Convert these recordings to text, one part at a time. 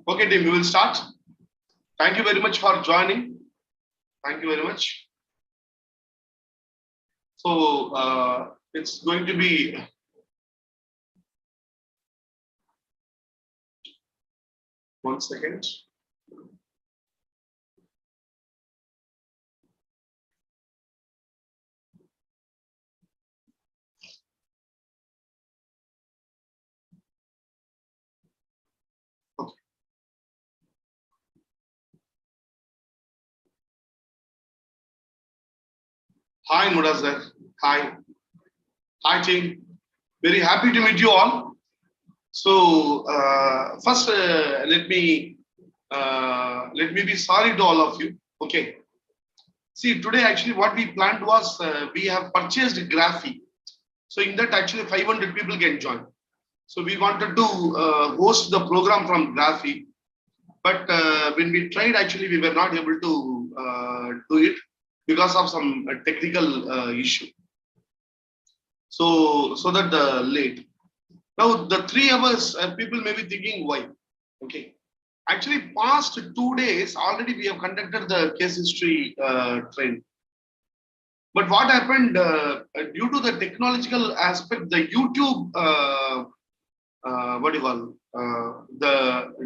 Okay, team, we will start. Thank you very much for joining. Thank you very much. So it's going to be one second. Okay. Hi, Mudazar. Hi. Hi, team. Very happy to meet you all. So first, let me be sorry to all of you. Okay. See, today actually what we planned was we have purchased Graphy. So in that actually 500 people can join. So we wanted to host the program from Graphy, but when we tried, actually we were not able to do it because of some technical issue. So that late. Now the 3 hours, people may be thinking why. Okay. Actually, past 2 days already we have conducted the case history training. But what happened due to the technological aspect, the YouTube, what do you call, the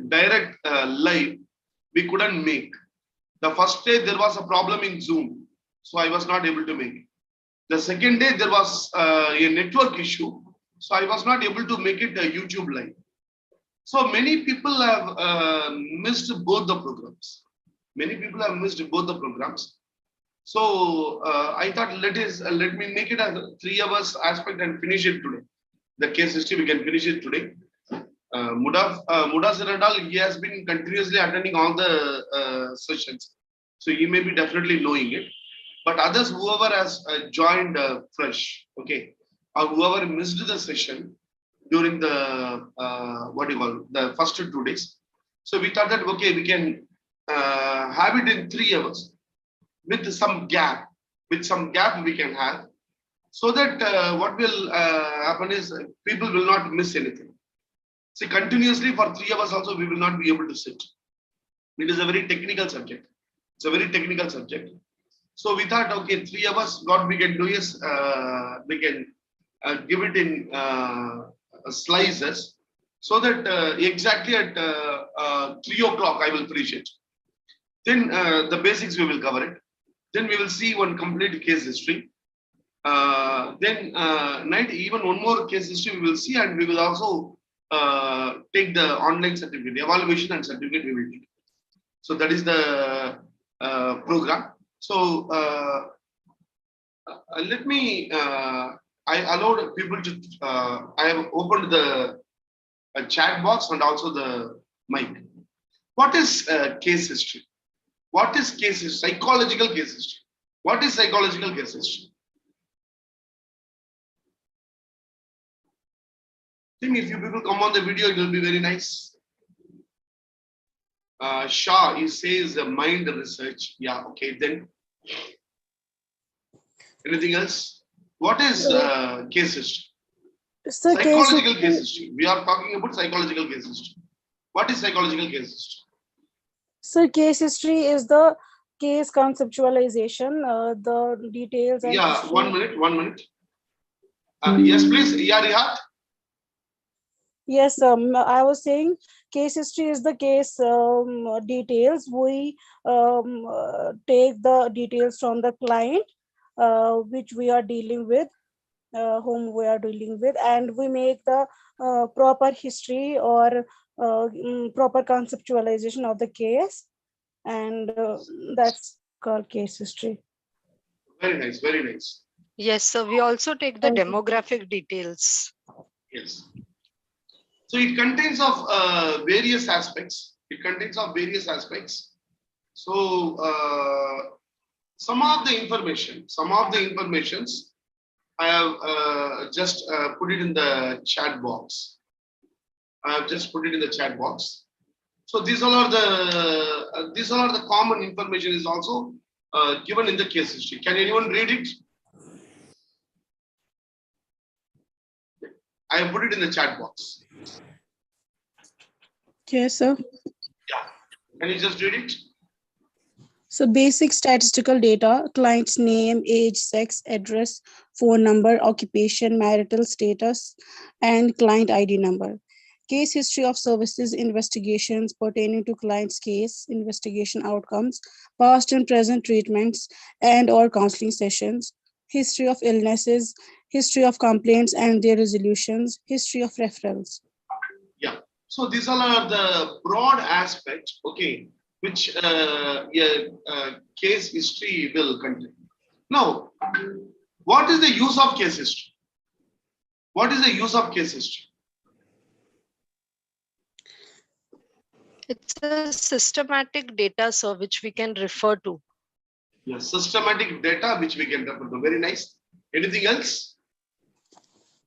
direct live, we couldn't make. The first day there was a problem in Zoom, so I was not able to make it. The second day there was a network issue, so I was not able to make it a YouTube live. So many people have missed both the programs. Many people have missed both the programs. So I thought let me make it a 3 hours aspect and finish it today. The case history we can finish it today. Mudas Radal, he has been continuously attending all the sessions, so he may be definitely knowing it. But others, whoever has joined fresh, okay, or whoever missed the session during the what do you call the first 2 days, so we thought that okay, we can have it in 3 hours with some gap. With some gap we can have, so that what will happen is people will not miss anything. See, continuously for 3 hours also we will not be able to sit. It is a very technical subject. It's a very technical subject. So we thought, okay, 3 hours, what we can do is we can give it in slices, so that exactly at 3 o'clock I will finish it. Then the basics we will cover it. Then we will see one complete case history. Then night, even one more case history we will see, and we will also take the online certificate, evaluation and certificate we will take. So that is the program. So let me, I allowed people to, I have opened the chat box and also the mic. What is case history? What is case history? Psychological case history. What is psychological case history? I think if you people come on the video, it will be very nice. Shah, he says mind research. Yeah, okay, then. Anything else? What is case history? Psychological case history. We are talking about psychological case history. What is psychological case history? So case history is the case conceptualization, the details. And yeah, history. 1 minute, 1 minute. Yes, please. Yeah, Rihat. Yes, I was saying case history is the case details. We take the details from the client, which we are dealing with, whom we are dealing with, and we make the proper history or proper conceptualization of the case, and that's called case history. Very nice, very nice. Yes, so we also take the demographic details. Yes. So it contains of various aspects. It contains of various aspects. So some of the informations I have just put it in the chat box. I have just put it in the chat box. So these all are the common information is also given in the case history. Can anyone read it? I have put it in the chat box. Yes, sir. Can you just read it? So basic statistical data, client's name, age, sex, address, phone number, occupation, marital status, and client ID number. Case history of services, investigations pertaining to client's case, investigation outcomes, past and present treatments and or counseling sessions, history of illnesses, history of complaints and their resolutions, history of referrals. Yeah. So these all are the broad aspects, okay, which case history will contain. Now, what is the use of case history? What is the use of case history? It's a systematic data, sir, which we can refer to. Yes, systematic data which we can refer to. Very nice. Anything else?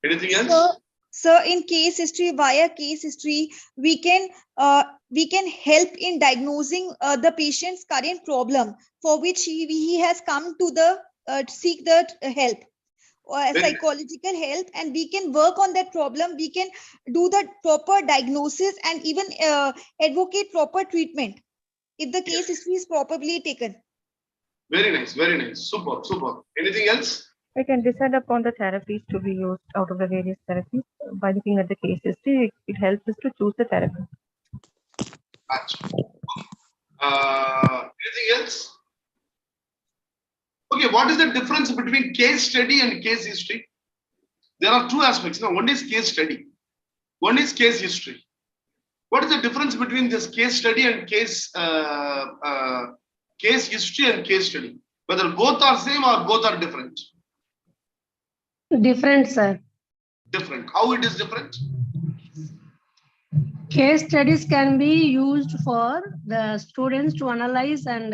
Anything else? So in case history, via case history, we can help in diagnosing the patient's current problem for which he has come to the seek the help or psychological help, and we can work on that problem. We can do the proper diagnosis and even advocate proper treatment if the case history is properly taken. Very nice, very nice. Super, super. Anything else? I can decide upon the therapies to be used out of the various therapies. By looking at the case history, it helps us to choose the therapy. Anything else? Okay, what is the difference between case study and case history? There are two aspects. Now, one is case study, one is case history. What is the difference between this case study and case history and case study? Whether both are same or both are different? Different, sir. Different. How it is different? Case studies can be used for the students to analyze and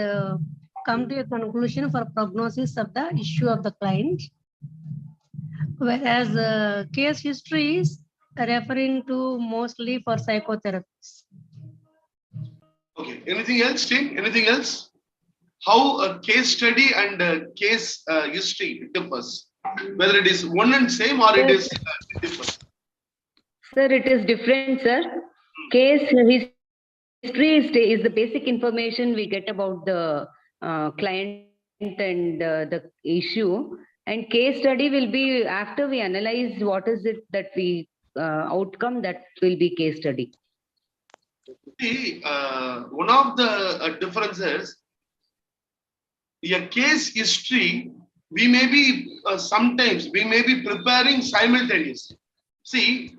come to a conclusion for prognosis of the issue of the client. Whereas case history is referring to mostly for psychotherapists. Okay. Anything else, team? Anything else? How a case study and a case history differs? Whether it is one and same or it is different? Sir, it is different, sir. Case history is the basic information we get about the client and the issue. And case study will be after we analyze what is it that we outcome, that will be case study. See, one of the differences, a case history, we may be sometimes we may be preparing simultaneously. See,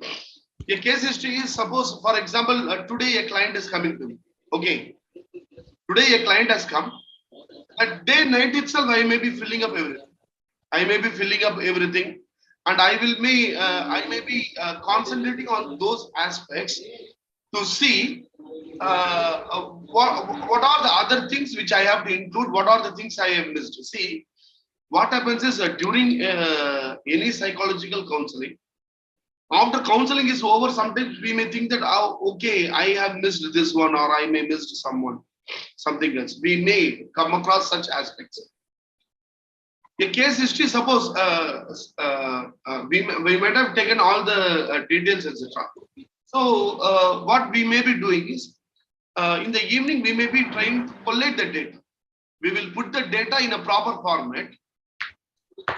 a case history is, suppose, for example, today a client is coming to me. Okay, today a client has come. At day night itself, I may be filling up everything. And I may be concentrating on those aspects to see what are the other things which I have to include, what are the things I have missed. See, what happens is during any psychological counseling, after counseling is over, sometimes we may think that, oh, okay, I have missed this one, or I may missed something else. We may come across such aspects. A case history, suppose we might have taken all the details, etc. So what we may be doing is, in the evening, we may be trying to collate the data. We will put the data in a proper format.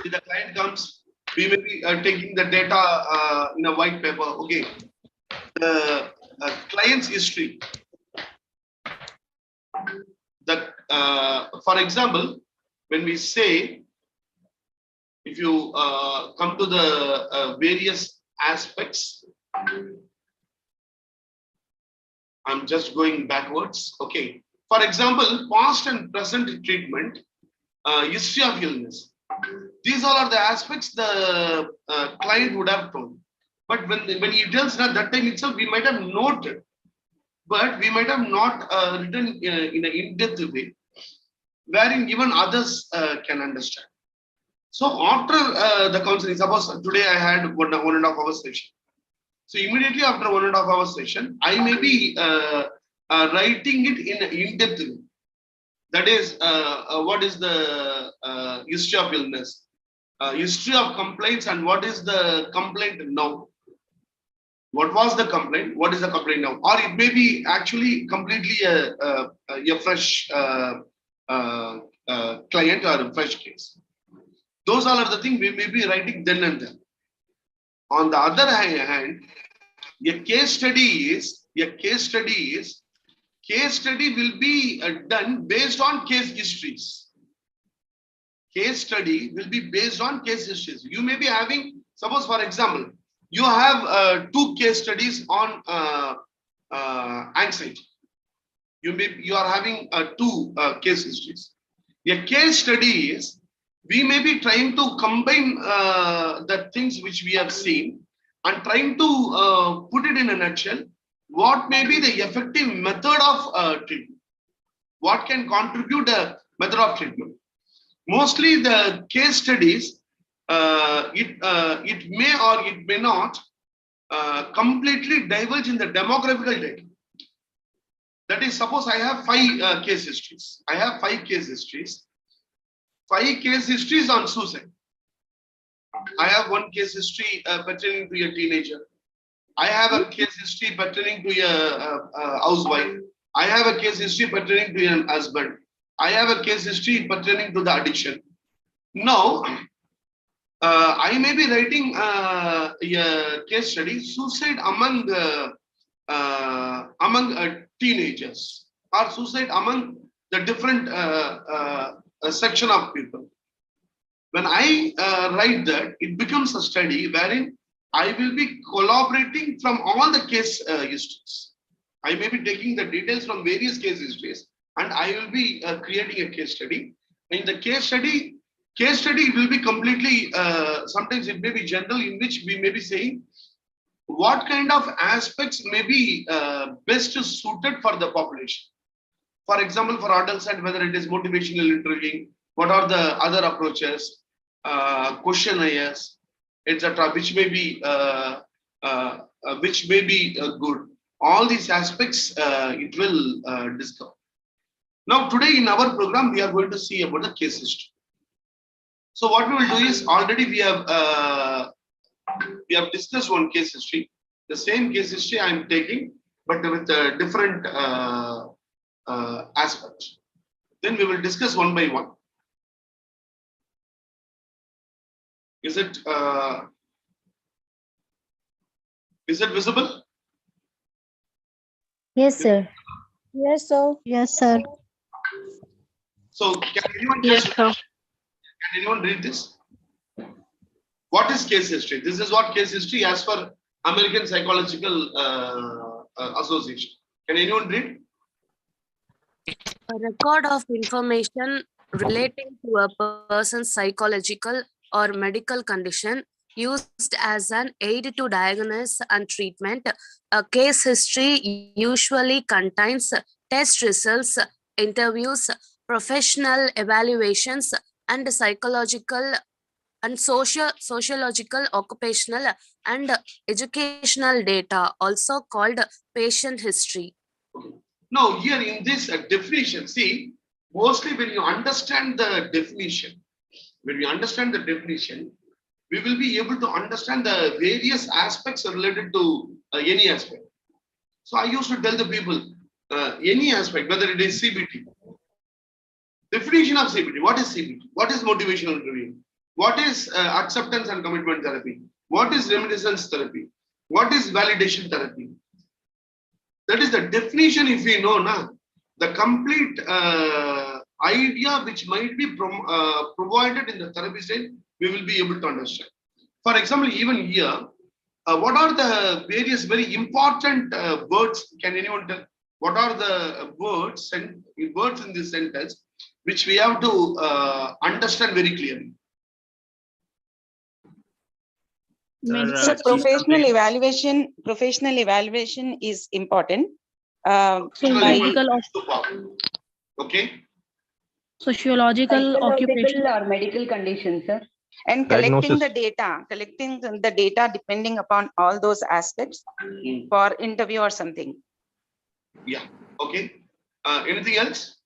See, the client comes, we may be taking the data in a white paper. Okay, the client's history. For example, when we say, if you come to the various aspects, I'm just going backwards. Okay. For example, past and present treatment, history of illness. These all are the aspects the client would have told. But when he tells that time itself, we might have noted, but we might have not written in an in-depth way, wherein even others can understand. So after the counseling, suppose today I had 1.5 hours session. So immediately after 1.5 hours session, I may be writing it in an in-depth way. That is, what is the history of illness, history of complaints, and what is the complaint now. What was the complaint? What is the complaint now? Or it may be actually completely a fresh client or a fresh case. Those all are the things we may be writing then and there. On the other hand, a case study will be done based on case histories. Case study will be based on case histories. You may be having, suppose for example, you have 2 case studies on anxiety. You are having 2 case histories. A case study is, we may be trying to combine the things which we have seen and trying to put it in a nutshell. What may be the effective method of treatment? What can contribute a method of treatment? Mostly the case studies, it may or it may not completely diverge in the demographical data. That is, suppose I have 5 case histories. I have 5 case histories. 5 case histories on suicide. I have 1 case history pertaining to a teenager. I have a case history pertaining to a housewife. I have a case history pertaining to an husband. I have a case history pertaining to the addiction. Now, I may be writing a case study, suicide among teenagers, or suicide among the different section of people. When I write that, it becomes a study wherein I will be collaborating from all the case histories. I may be taking the details from various case histories and I will be creating a case study. In the case study will be completely, sometimes it may be general, in which we may be saying what kind of aspects may be best suited for the population. For example, for adults, and whether it is motivational interviewing, what are the other approaches, questionnaires, etc., which may be good. All these aspects it will discover. Now, today in our program, we are going to see about the case history. So, what we will do is, already we have discussed one case history. The same case history I am taking, but with a different aspects. Then we will discuss one by one. Is it visible? Yes, sir. Yes, sir. Yes, sir. So, can anyone Yes, just sir. can anyone read this? What is case history? This is what case history as per American Psychological Association. Can anyone read? A record of information relating to a person's psychological or medical condition used as an aid to diagnosis and treatment. A case history usually contains test results, interviews, professional evaluations, and psychological and sociological, occupational, and educational data, also called patient history. Okay. Now, here in this definition, see, mostly when you understand the definition, we will be able to understand the various aspects related to any aspect. So, I used to tell the people, any aspect, whether it is CBT, definition of CBT, what is CBT? What is motivational interviewing? What is acceptance and commitment therapy? What is reminiscence therapy? What is validation therapy? That is the definition. If we know now, the complete idea which might be provided in the therapy stage, we will be able to understand. For example, even here, what are the various very important words? Can anyone tell? What are the words in this sentence which we have to understand very clearly? So professional evaluation is important. Sociological, Okay. sociological occupation. Psychological or medical conditions, sir. And collecting the data depending upon all those aspects for interview or something. Yeah. Okay. Anything else?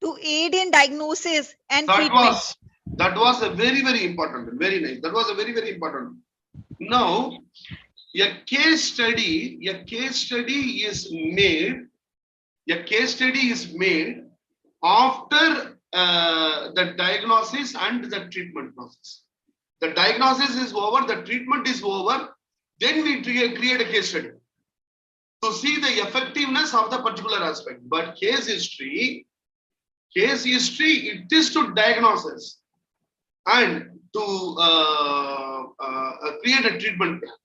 To aid in diagnosis and That treatment. was a very, very important. Very nice. That was a very, very important. Now, A case study is made after the diagnosis and the treatment process. The diagnosis is over, the treatment is over, then we create a case study to see the effectiveness of the particular aspect. But case history, it is to diagnosis and to create a treatment plan.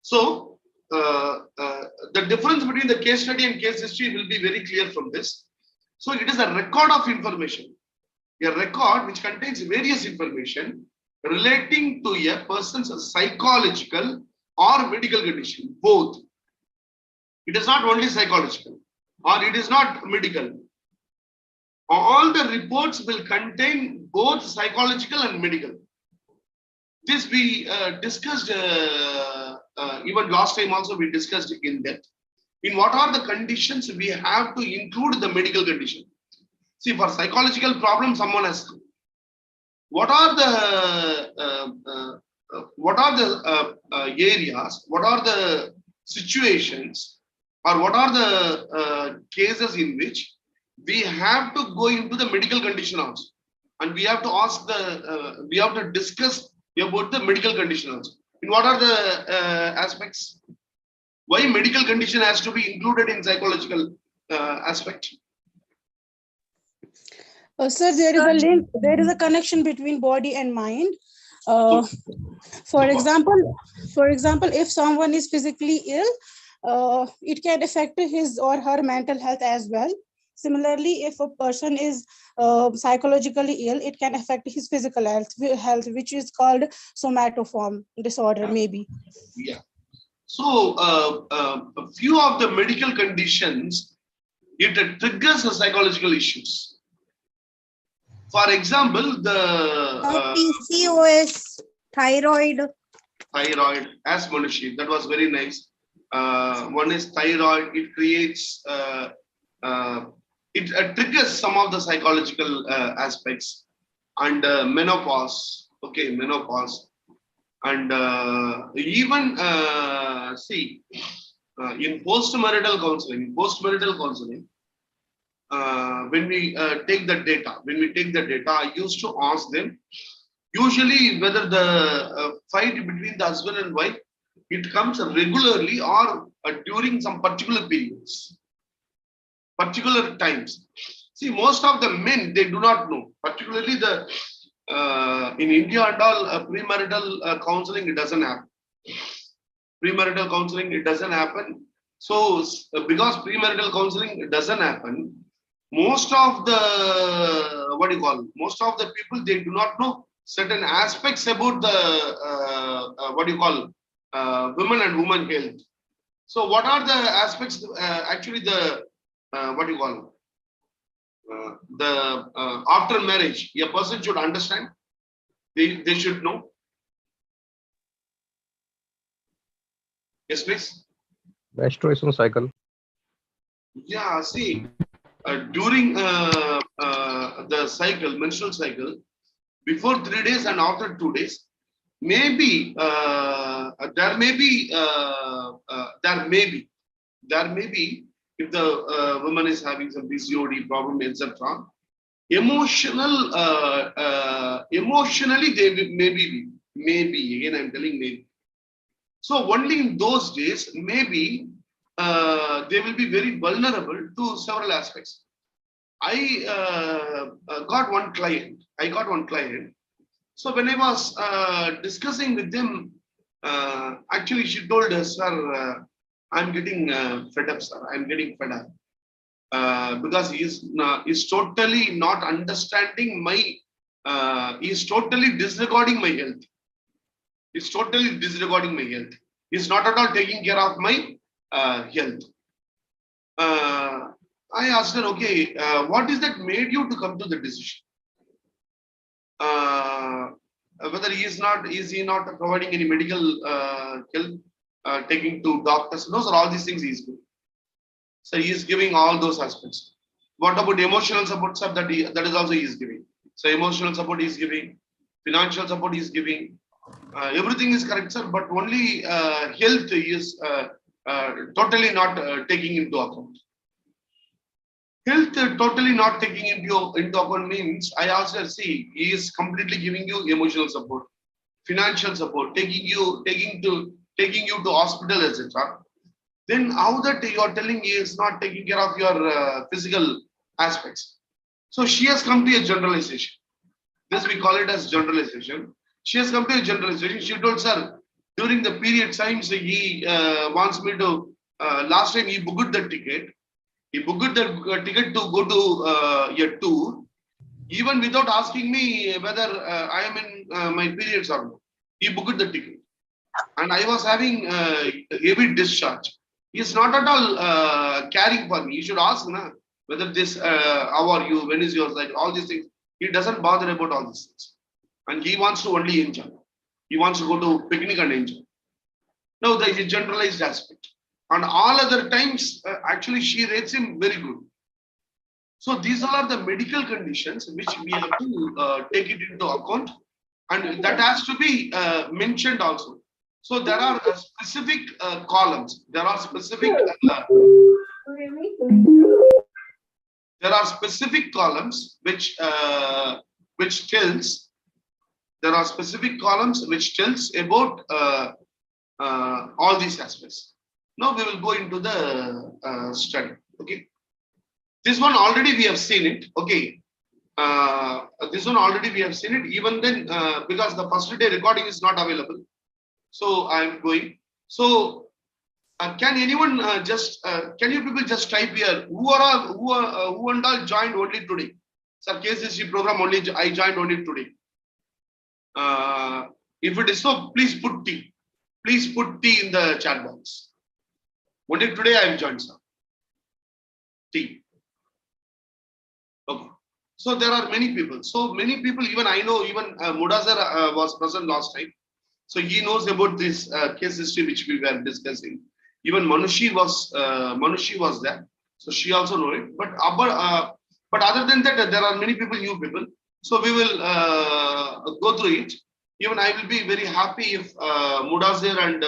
So the difference between the case study and case history will be very clear from this. So it is a record of information, a record which contains various information relating to a person's psychological or medical condition, both. It is not only psychological or it is not medical. All the reports will contain both psychological and medical. This we discussed even last time also we discussed in depth. In what are the conditions we have to include the medical condition. See, for psychological problem, someone has to. What are the areas? What are the situations, or what are the cases in which we have to go into the medical condition also, and we have to ask we have to discuss about the medical condition also. In what are the aspects? Why medical condition has to be included in psychological aspect? Sir, there is a link, there is a connection between body and mind. For example, if someone is physically ill, it can affect his or her mental health as well. Similarly, if a person is psychologically ill, it can affect his physical health, which is called somatoform disorder, maybe. Yeah. So a few of the medical conditions, it triggers the psychological issues. For example, the PCOS, thyroid, as Manushi, that was very nice. One is thyroid. It creates, it triggers some of the psychological aspects, and menopause. Okay, menopause, and even see in postmarital counseling. When we take the data, I used to ask them usually whether the fight between the husband and wife, it comes regularly or during some particular periods, particular times. See, most of the men, they do not know, particularly the in India and all, premarital counseling, it doesn't happen. Premarital counseling, it doesn't happen. So because premarital counseling, it doesn't happen, most of the most of the people, they do not know certain aspects about the women and woman health. So what are the aspects actually the after marriage a person should understand, they should know. Yes, please. Menstruation cycle. Yeah, see, during the cycle, menstrual cycle, before 3 days and after 2 days, maybe there may be if the woman is having some PCOD problem, etc. Emotionally they will maybe again I'm telling maybe. So only in those days maybe they will be very vulnerable to several aspects. I got one client. So when I was discussing with them, actually she told us, sir, I'm getting fed up, sir. I'm getting fed up because he's totally not understanding my. He's totally disregarding my health. He's totally disregarding my health. He's not at all taking care of my health. I asked her, okay, what is that made you to come to the decision? Whether is he not providing any medical help, taking to doctors? Those are all these things he is doing. So he is giving all those aspects. What about emotional support stuff that is also he is giving? So emotional support he is giving, financial support he is giving, everything is correct, sir, but only health is totally not taking into account. Health totally not taking into account means I also see he is completely giving you emotional support, financial support, taking you to hospital, etc. Then how that you are telling he is not taking care of your physical aspects? So she has come to a generalization. This we call it as generalization. She has come to a generalization. She told, sir, during the period times he wants me to. Last time he booked the ticket. He booked the ticket to go to a tour, even without asking me whether I am in my periods or not. He booked the ticket, and I was having heavy discharge. He is not at all caring for me. You should ask, na, whether this, how are you, when is yours, like all these things. He doesn't bother about all these things, and he wants to only enjoy. He wants to go to picnic and enjoy. Now there is a generalized aspect, and all other times actually she rates him very good. So these all are the medical conditions which we have to take it into account, and that has to be mentioned also. So there are specific columns. There are specific columns which tells. There are specific columns which tells about all these aspects. Now we will go into the study. Okay. This one already we have seen it. Okay. This one already we have seen it. Even then, because the first day recording is not available, so I am going. So, can anyone can you people just type here who and all joined only today? Sir, KCC program only I joined only today. If it is so, please put T. Please put T in the chat box. Only today I have joined, sir. T. Okay. So there are many people. So many people, even I know, even Mudazar was present last time. So he knows about this case history which we were discussing. Even Manushi was there. So she also know it. But other than that, there are many people, new people. So we will go through it. Even I will be very happy if Mudazir and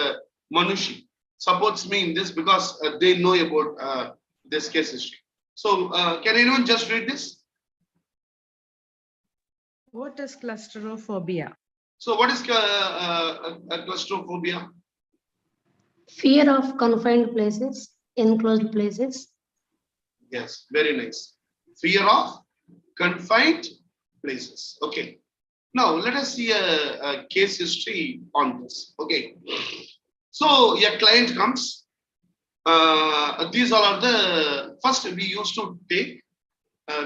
Manushi supports me in this, because they know about this case history. So can anyone just read this? What is claustrophobia? So what is claustrophobia? Fear of confined places, enclosed places. Yes, very nice. Fear of confined places. Okay. Now let us see a case history on this. Okay. So a client comes. These all are the first we used to take.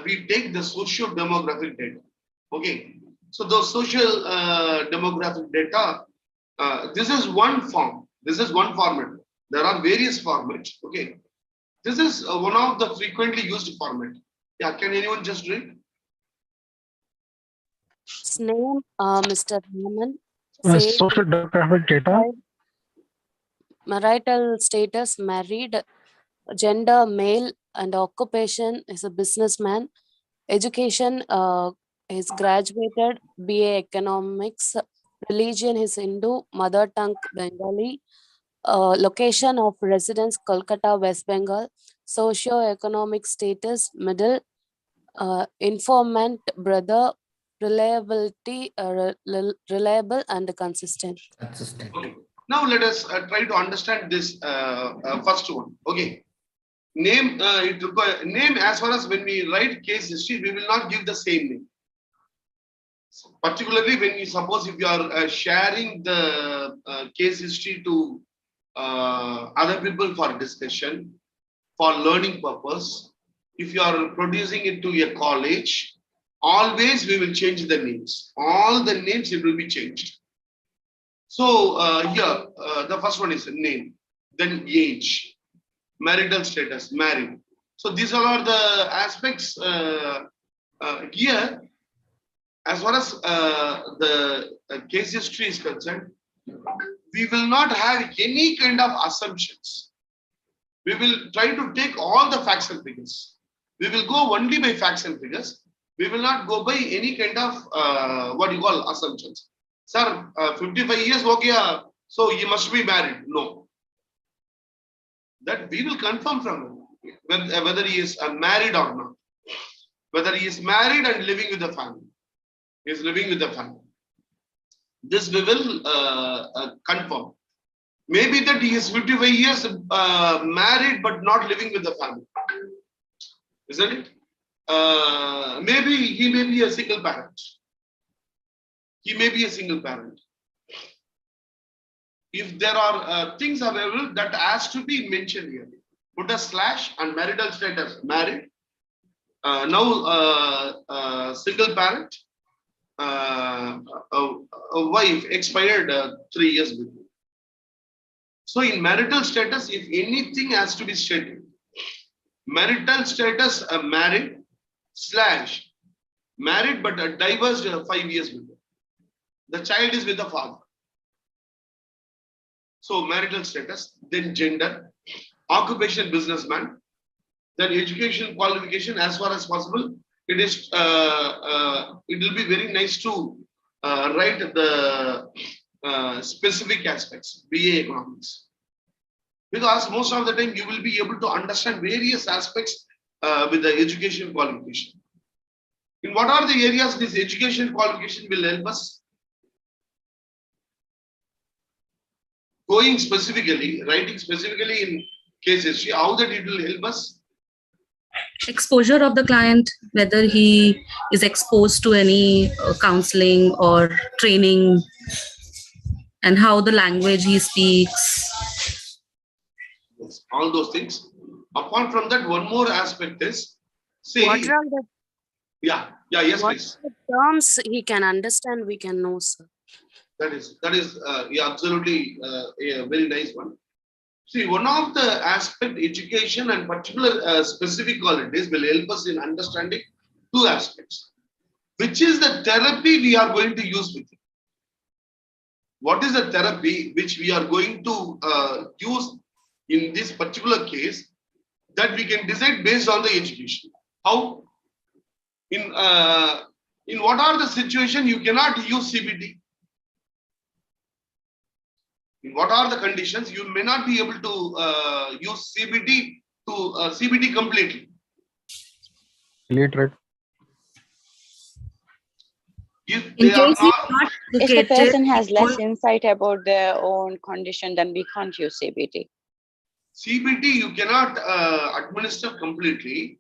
We take the socio-demographic data. Okay. So the social demographic data. This is one form. This is one format. There are various formats. Okay. This is one of the frequently used format. Yeah. Can anyone just read? His name, Mr. Raman. Social demographic data. Marital status, married, gender, male, and occupation is a businessman. Education is graduated, BA Economics. Religion is Hindu, mother tongue Bengali. Location of residence Kolkata, West Bengal. Socio-economic status middle. Informant brother, reliability reliable and consistent. Okay. Now let us try to understand this first one. Okay. Name name, as far as when we write case history, we will not give the same name. Particularly when you suppose if you are sharing the case history to other people for discussion, for learning purpose, if you are producing it to a college, always we will change the names. All the names it will be changed. So here the first one is name, then age, marital status, married. So these all are the aspects here. As far as the case history is concerned, we will not have any kind of assumptions. We will try to take all the facts and figures. We will go only by facts and figures. We will not go by any kind of what you call assumptions. Sir, 55 years, okay, so he must be married. No. That we will confirm from him whether he is married or not. Whether he is married and living with the family. He is living with the family. This we will confirm. Maybe that he is 55 years married but not living with the family. Isn't it? Maybe he may be a single parent. He may be a single parent. If there are things available, that has to be mentioned here. Put a slash and marital status, married. Now single parent, a wife expired 3 years before. So in marital status, if anything has to be stated, marital status married slash married but divorced 5 years before. The child is with the father. So marital status, then gender, occupation businessman, then education qualification as far as possible. It is it will be very nice to write the specific aspects, BA economics. Because most of the time you will be able to understand various aspects with the education qualification. In what are the areas this education qualification will help us? Going specifically, writing specifically in case history, how that it will help us? Exposure of the client, whether he is exposed to any counseling or training, and how the language he speaks. Yes, all those things. Apart from that, one more aspect is, see, What are the, yes, what please. are the terms he can understand, we can know, sir? That is yeah, absolutely a very nice one. See, one of the aspect education and particular specific qualities will help us in understanding two aspects. Which is the therapy we are going to use with it? What is the therapy which we are going to use in this particular case that we can decide based on the education? How? In what are the situation you cannot use CBT? In what are the conditions you may not be able to use CBT to CBT completely? Illiterate. If In they are case not, he's not If the educated, person has he less won't- insight about their own condition, then we can't use CBT. CBT you cannot administer completely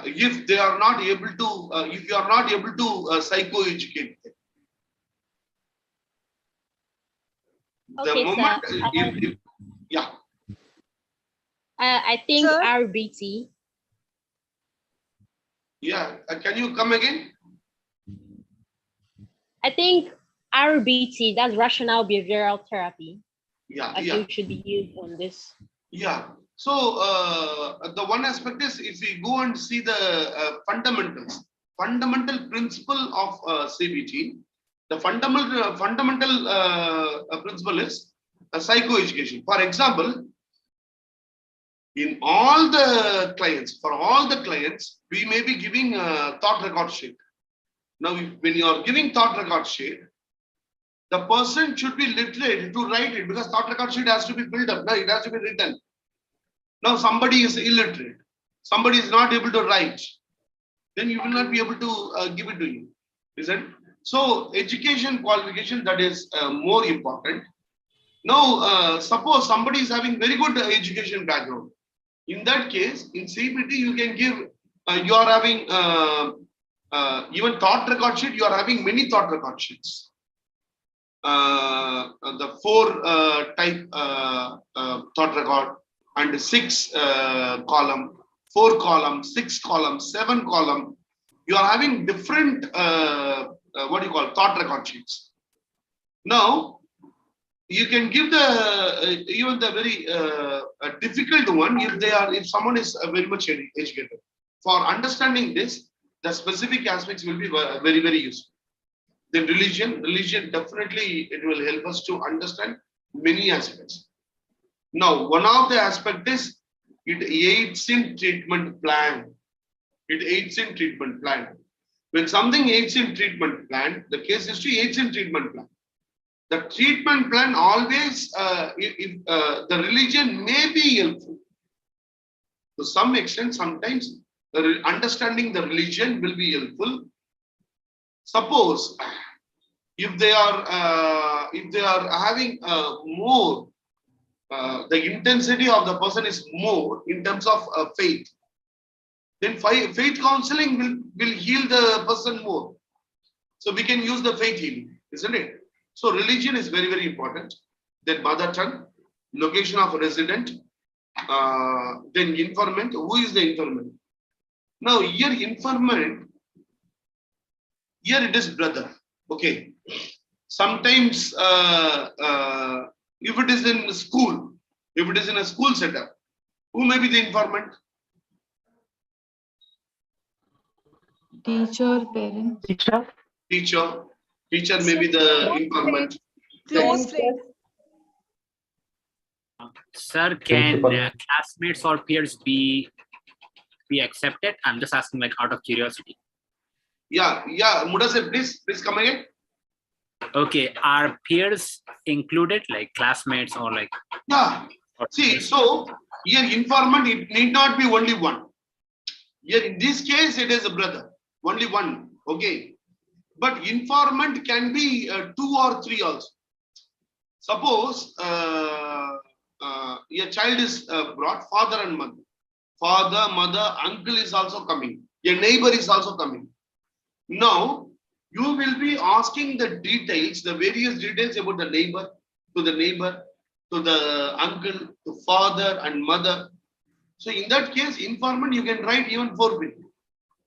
if they are not able to, if you are not able to psycho-educate them. The Okay, moment, sir. yeah. I think Sir? RBT. Yeah, can you come again? I think RBT, that's rational behavioral therapy. Yeah, I yeah. think should be used on this. Yeah. So the one aspect is if we go and see the fundamental principle of CBT, the fundamental principle is psycho-education. For example, in all the clients, for all the clients, we may be giving thought record sheet. Now, when you are giving thought record sheet, the person should be literate to write it because thought record sheet has to be built up. Now, it has to be written. Now, somebody is illiterate. Somebody is not able to write. Then you will not be able to give it to you. Is it? So, education qualification, that is more important. Now, suppose somebody is having very good education background. In that case, in CBT, you can give, you are having even thought record sheet, you are having many thought record sheets. The 4 type thought record and 6 column, 4 column, 6 column, 7 column. You are having different, what do you call, thought record sheets. Now, you can give the even the very difficult one if someone is very much educated. For understanding this, the specific aspects will be very, very useful. Then religion definitely it will help us to understand many aspects. Now, one of the aspect is it aids in treatment plan. It aids in treatment plan. When something aids in treatment plan, the case history aids in treatment plan. The treatment plan always, the religion may be helpful. To some extent, sometimes understanding the religion will be helpful. Suppose if they are having more, the intensity of the person is more in terms of faith, then faith counseling will heal the person more. So we can use the faith healing, isn't it? So religion is very, very important. Then mother tongue, location of resident, then informant. Who is the informant? Now here informant, here it is brother. Okay. Sometimes if it is in school, if it is in a school setup, who may be the informant? Teacher, parent. Teacher may be the informant. Close friend. Sir, can classmates or peers be accepted? I'm just asking, like, out of curiosity. Yeah. Mudasir, please come again. Okay, are peers included, like classmates or like? Yeah. See, so here informant, it need not be only one. Here in this case, it is a brother, only one. Okay. But informant can be 2 or 3 also. Suppose your child is brought, father and mother. Father, mother, uncle is also coming. Your neighbor is also coming. Now, you will be asking the details, the various details about the neighbor, to the uncle, to father and mother. So in that case, informant, you can write even 4 people.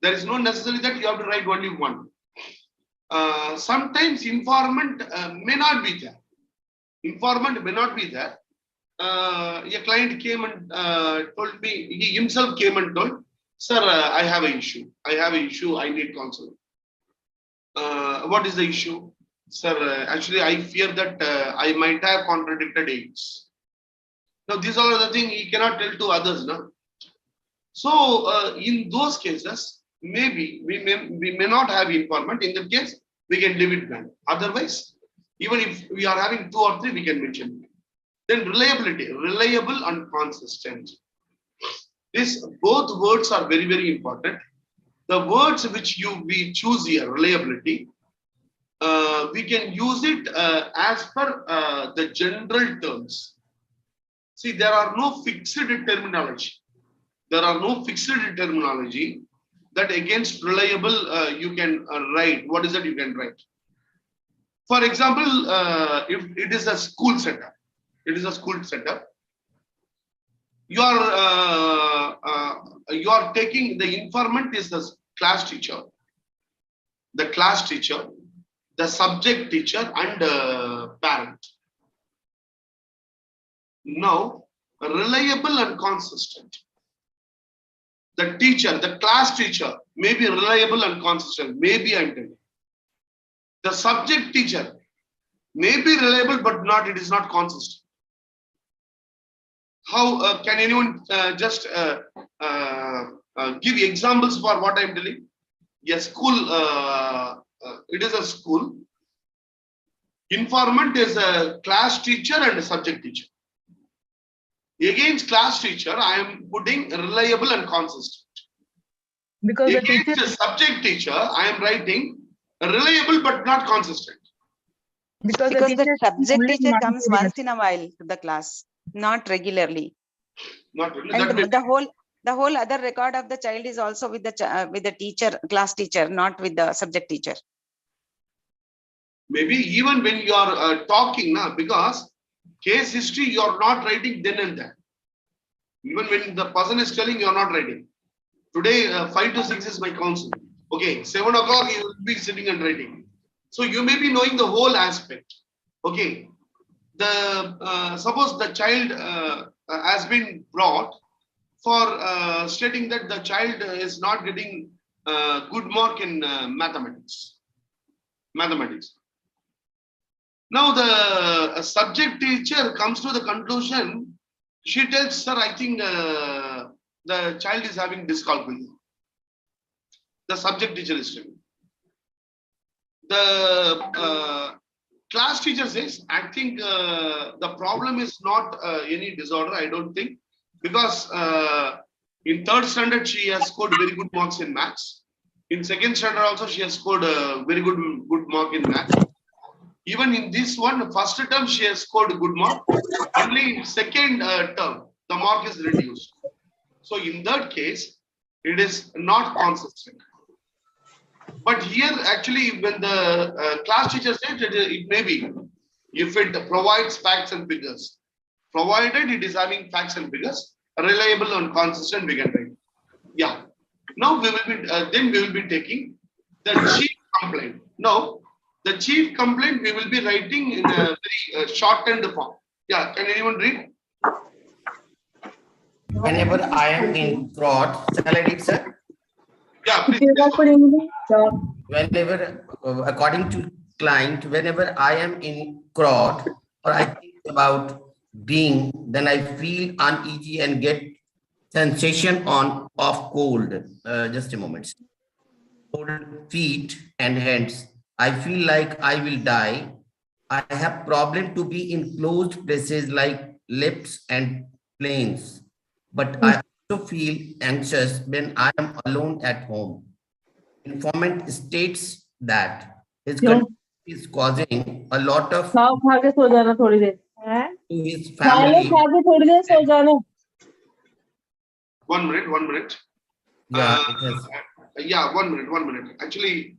There is no necessary that you have to write only one. Sometimes informant may not be there. Informant may not be there. A client came and told me, he himself came and told, sir, I have an issue. I need counseling. What is the issue? Sir, actually, I fear that I might have contradicted AIDS. Now, these are the things he cannot tell to others. No? So, in those cases, maybe we may not have informant. In that case, we can leave it blank. Otherwise, even if we are having 2 or 3, we can mention. Then reliability, reliable and consistent. Both words are very, very important. The words which we choose here, reliability, we can use it as per the general terms. See, there are no fixed terminology. There are no fixed terminology that against reliable you can write. What is that you can write? For example, if it is a school setup, you are taking the informant is the class teacher, the subject teacher, and parent. Now, reliable and consistent. The teacher, the class teacher may be reliable and consistent. Maybe I'm telling. The subject teacher may be reliable, but it is not consistent. How can anyone just give examples for what I'm telling? A school, it is a school. Informant is a class teacher and a subject teacher. Against class teacher, I am putting reliable and consistent. Because against the subject teacher, I am writing reliable but not consistent. Because the subject teacher comes once in a while to the class, not regularly. And the whole other record of the child is also with the teacher, class teacher, not with the subject teacher. Maybe even when you are talking now, because case history you are not writing then and there. Even when the person is telling, you are not writing. Today 5 to 6 is my counsel. Okay, 7 o'clock you will be sitting and writing. So you may be knowing the whole aspect. Okay, suppose the child has been brought for stating that the child is not getting good mark in mathematics. Now the subject teacher comes to the conclusion. She tells, sir, I think the child is having dyscalculia. The subject teacher is telling. The class teacher says, I think the problem is not any disorder, I don't think, because in 3rd standard, she has scored very good marks in maths. In 2nd standard also, she has scored a very good mark in maths. Even in this one, first term, she has scored a good mark. Only in 2nd term, the mark is reduced. So in that case, it is not consistent. But here, actually, when the class teacher said it may be, if it provides facts and figures, provided it is having facts and figures, reliable and consistent, we can write. Yeah. Now we will be then we will be taking the chief complaint. Now the chief complaint we will be writing in a very shortened form. Yeah. Can anyone read? Whenever I am in fraud, shall I read, sir? Yeah, please. Whenever, according to client, whenever I am in crowd or I think about being, then I feel uneasy and get sensation of cold. Just a moment. Cold feet and hands. I feel like I will die. I have problem to be in closed places like lips and planes. But I also feel anxious when I am alone at home. Informant states that his condition is causing a lot of to his family. 1 minute, 1 minute. Yeah, it has. Yeah, 1 minute, 1 minute. Actually,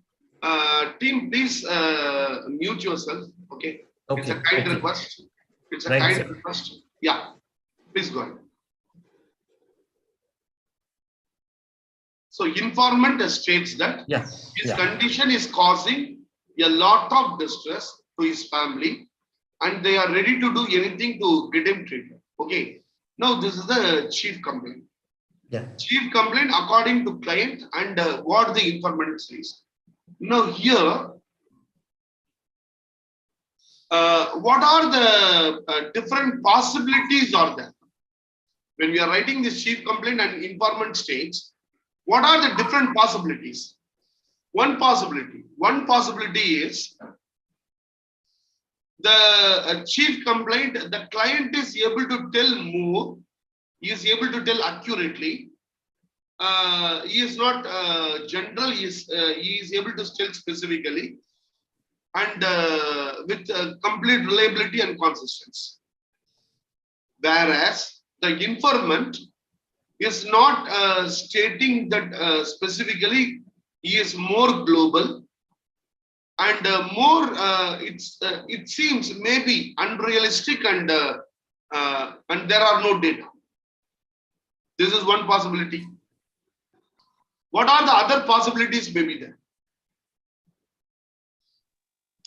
team, please mute yourself. Okay. It's a kind request. It's a kind request. Yeah. Please go ahead. So informant states that his condition is causing a lot of distress to his family, and they are ready to do anything to get him treatment. Okay. Now this is the chief complaint. Yeah. Chief complaint according to client and what the informant says. Now here, what are the different possibilities are there? When we are writing this chief complaint and informant states, what are the different possibilities? One possibility is the chief complaint, the client is able to tell more, he is able to tell accurately, he is not general, he is able to tell specifically and with complete reliability and consistency. Whereas the informant is not stating that specifically, he is more global and more it seems maybe unrealistic and there are no data. This is one possibility. What are the other possibilities maybe there?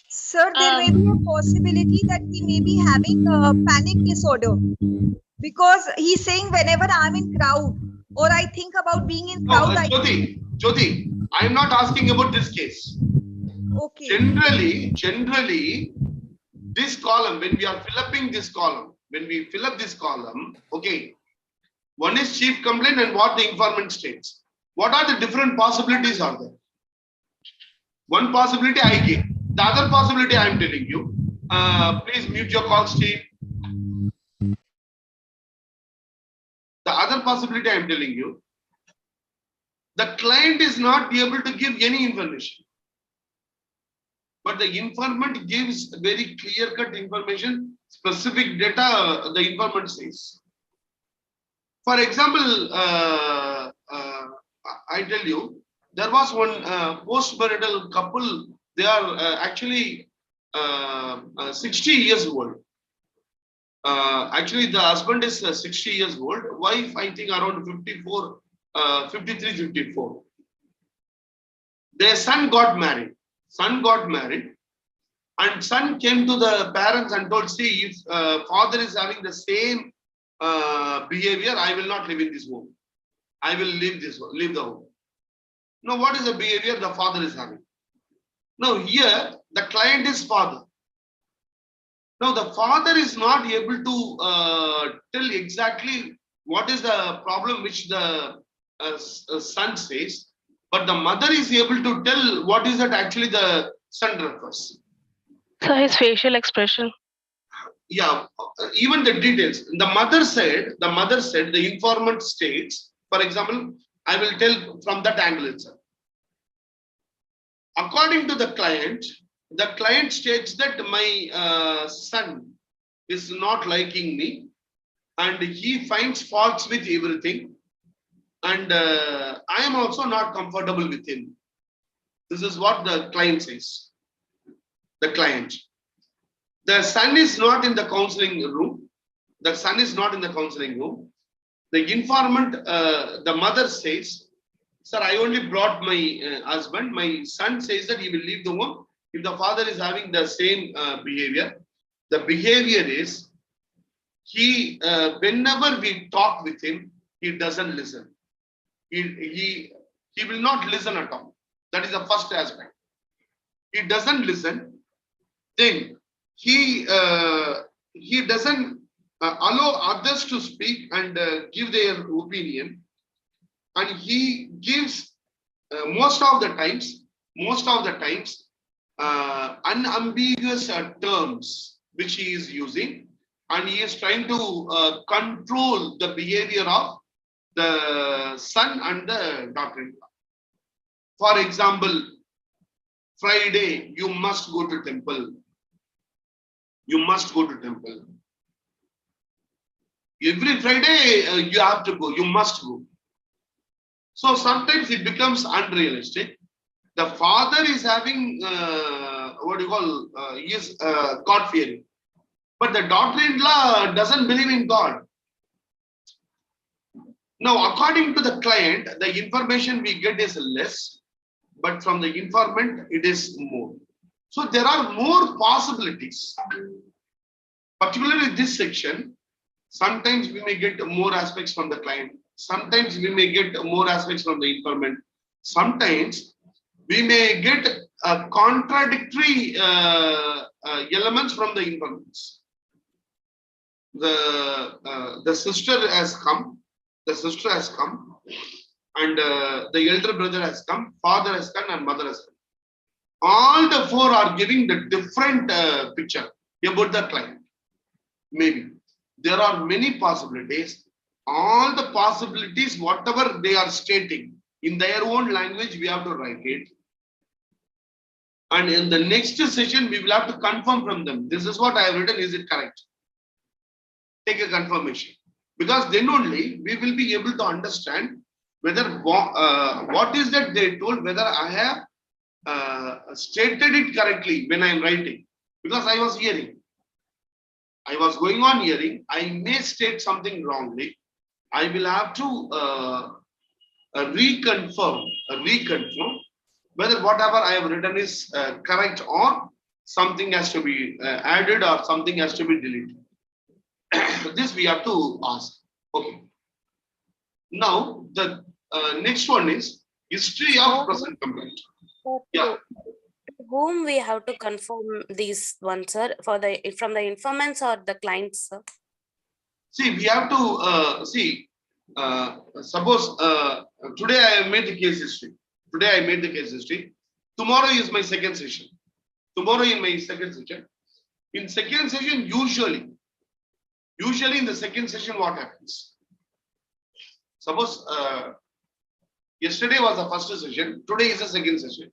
Sir, there may be a possibility that he may be having a panic disorder, because he's saying whenever I'm in crowd or I think about being in crowd. Jyoti, I am not asking about this case. Okay. Generally, this column, when we are filling this column, okay, one is chief complaint and what the informant states. What are the different possibilities are there? One possibility I gave. The other possibility I am telling you. Please mute your calls, team. The other possibility I am telling you. The client is not able to give any information. But the informant gives very clear-cut information, specific data the informant says. For example, I tell you, there was one post-marital couple. They are actually 60 years old. Actually, the husband is 60 years old. Wife, I think, around 54, 53, 54. Their son got married. And son came to the parents and told, see, if father is having the same behavior, I will not live in this home. I will leave the home. Now, what is the behavior the father is having? Now, here, the client is father. Now, the father is not able to tell exactly what is the problem which the son says, but the mother is able to tell what is that actually the son refers. So his facial expression. Yeah, even the details. The mother said, the informant states, for example, I will tell from that angle itself. According to the client states that my son is not liking me and he finds faults with everything, and I am also not comfortable with him. This is what the client says. The client. The son is not in the counseling room. The son is not in the counseling room. The informant, the mother says, sir, I only brought my husband. My son says that he will leave the home if the father is having the same behavior. The behavior is, whenever we talk with him, he doesn't listen. He will not listen at all. That is the first aspect. He doesn't listen. Then he doesn't allow others to speak and give their opinion, and he gives most of the times unambiguous terms which he is using, and he is trying to control the behavior of the son and the daughter-in-law. For example, Friday you must go to temple. You must go to temple. Every Friday you have to go. You must go. So sometimes it becomes unrealistic. The father is having he is God-fearing, but the daughter-in-law doesn't believe in God. Now, according to the client, the information we get is less, but from the informant, it is more. So there are more possibilities. Particularly this section, sometimes we may get more aspects from the client. Sometimes we may get more aspects from the informant. Sometimes we may get contradictory elements from the informants. The sister has come. The sister has come, and the elder brother has come, father has come, and mother has come. All the four are giving the different picture about the client. Maybe there are many possibilities. All the possibilities, whatever they are stating in their own language, we have to write it. And in the next session, we will have to confirm from them. This is what I have written. Is it correct? Take a confirmation. Because then only we will be able to understand whether what is that they told, whether I have stated it correctly when I am writing. Because I was hearing. I was going on hearing. I may state something wrongly. I will have to reconfirm whether whatever I have written is correct or something has to be added or something has to be deleted. This we have to ask. Okay. Now the next one is history of present complaint. Yeah. Whom we have to confirm these ones, sir? From the informants or the clients, sir? See, we have to see. Suppose today I have made the case history. Today I made the case history. Tomorrow is my second session. Tomorrow in my second session. In second session, usually in the second session, what happens? Suppose yesterday was the first session. Today is the second session.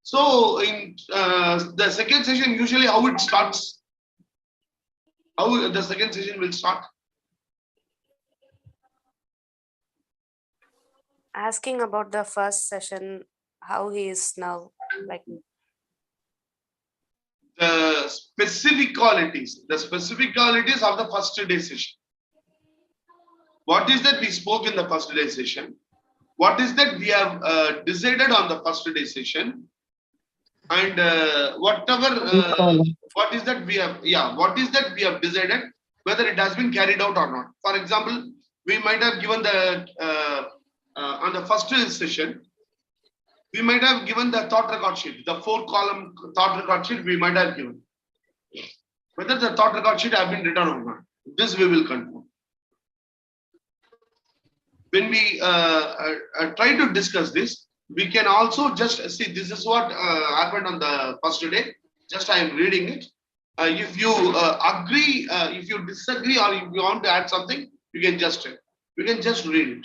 So in the second session, usually how it starts? How the second session will start? Asking about the first session, how he is now, like the specific qualities of the first day session. What is that we spoke in the first day session? What is that we have decided on the first day session? And whatever, what is that we have decided, whether it has been carried out or not. For example, we might have given the on the first session, we might have given the thought record sheet, the 4-column thought record sheet we might have given. Whether the thought record sheet have been written or not, this we will confirm. When we try to discuss this, We can also just see, this is what happened on the first day. Just I am reading it. If you agree, if you disagree, or if you want to add something, you can just read it. You can just read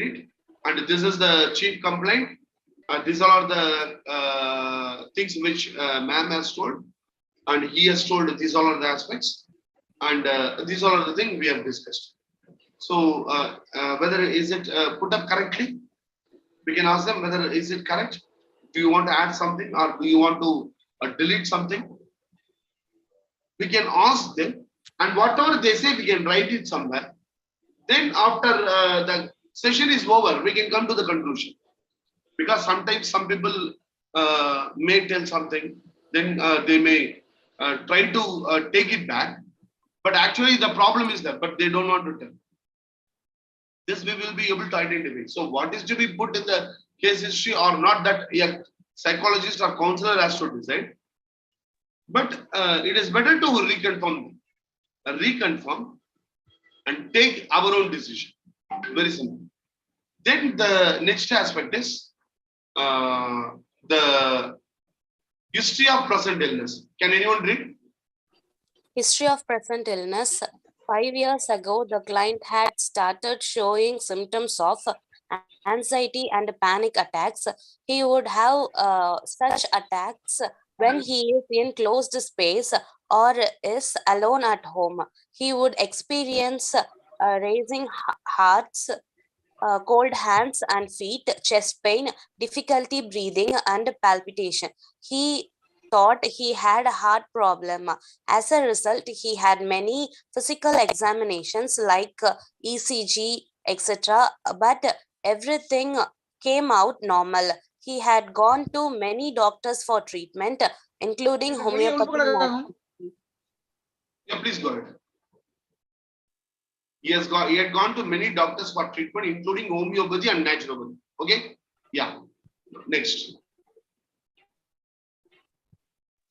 it. And this is the chief complaint. These are the things which ma'am has told, and he has told these all are the aspects, and these all are the things we have discussed. So whether is it put up correctly, we can ask them whether is it correct. Do you want to add something, or do you want to delete something? We can ask them, and whatever they say, we can write it somewhere. Then after the session is over, we can come to the conclusion. Because sometimes some people may tell something, then they may try to take it back. But actually the problem is there, but they don't want to tell. This we will be able to identify. So what is to be put in the case history or not, that a psychologist or counselor has to decide. But it is better to reconfirm and take our own decision. Very simple. Then the next aspect is the history of present illness. Can anyone read? History of present illness. 5 years ago, the client had started showing symptoms of anxiety and panic attacks. He would have such attacks when he is in closed space or is alone at home. He would experience racing hearts, cold hands and feet, chest pain, difficulty breathing, and palpitation. He thought he had a heart problem. As a result, he had many physical examinations like ECG, etc., but everything came out normal. He had gone to many doctors for treatment, including homeopathy. Yeah, please go ahead. He had gone to many doctors for treatment, including homeopathy and naturopathy. Okay? Yeah. Next.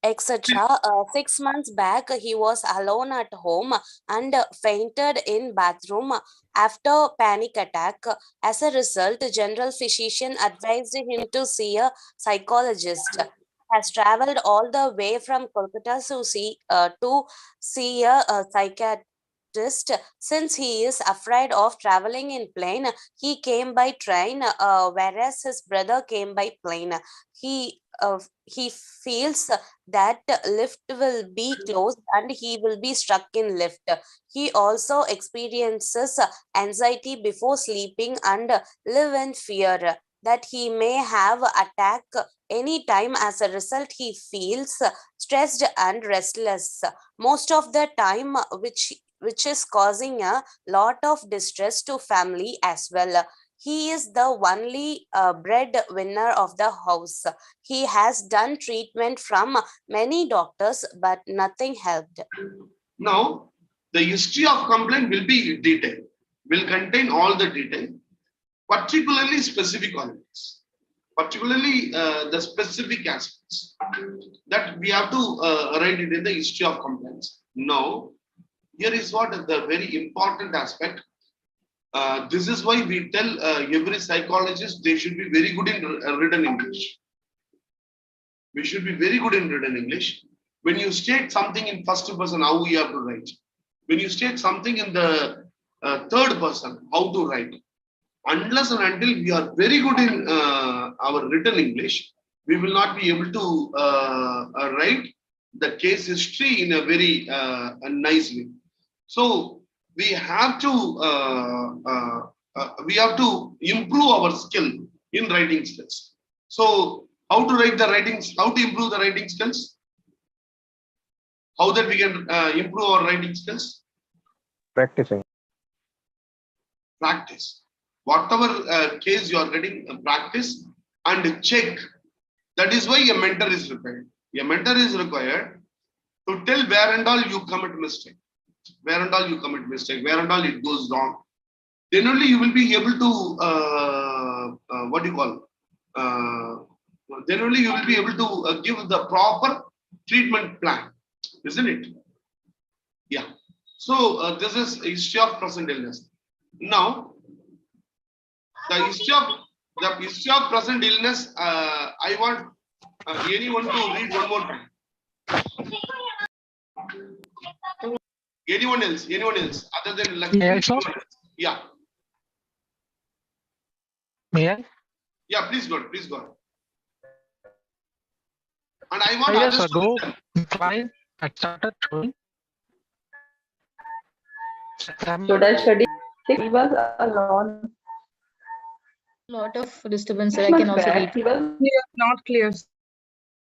Etc. 6 months back, he was alone at home and fainted in bathroom after panic attack. As a result, the general physician advised him to see a psychologist. Has traveled all the way from Kolkata to see a psychiatrist. Since he is afraid of traveling in plane, he came by train, whereas his brother came by plane. He feels that lift will be closed and he will be stuck in lift. He also experiences anxiety before sleeping and live in fear that he may have attack anytime. As a result, he feels stressed and restless most of the time, which is causing a lot of distress to family as well. He is the only breadwinner of the house. He has done treatment from many doctors, but nothing helped. Now, the history of complaint will be detailed, will contain all the detail, particularly specific elements, particularly the specific aspects that we have to write it in the history of complaints. Now, here is what is the very important aspect. This is why we tell every psychologist they should be very good in written English. We should be very good in written English. When you state something in first person, how we have to write. When you state something in the third person, how to write. Unless and until we are very good in our written English, we will not be able to write the case history in a very nice way. So we have to improve our skill in writing skills. So how to write the writings? How to improve the writing skills? How that we can improve our writing skills? Practicing. Practice. Whatever case you are getting, practice and check. That is why a mentor is required. A mentor is required to tell where and all you commit mistake. Where and all you commit mistake, where and all it goes wrong. Then only you will be able to, then only you will be able to give the proper treatment plan, isn't it? Yeah. So this is history of present illness. Now, the history of The history of present illness, I want anyone to read one more time. Anyone else other than Lakshmi? May I, sir? Yeah. May I? Yeah, please go on. And I want 5 years others to ago, listen. the client had started showing. Should I study? He was alone. Lot of disturbance, sir. 6 I can months also back, read. he was Not clear.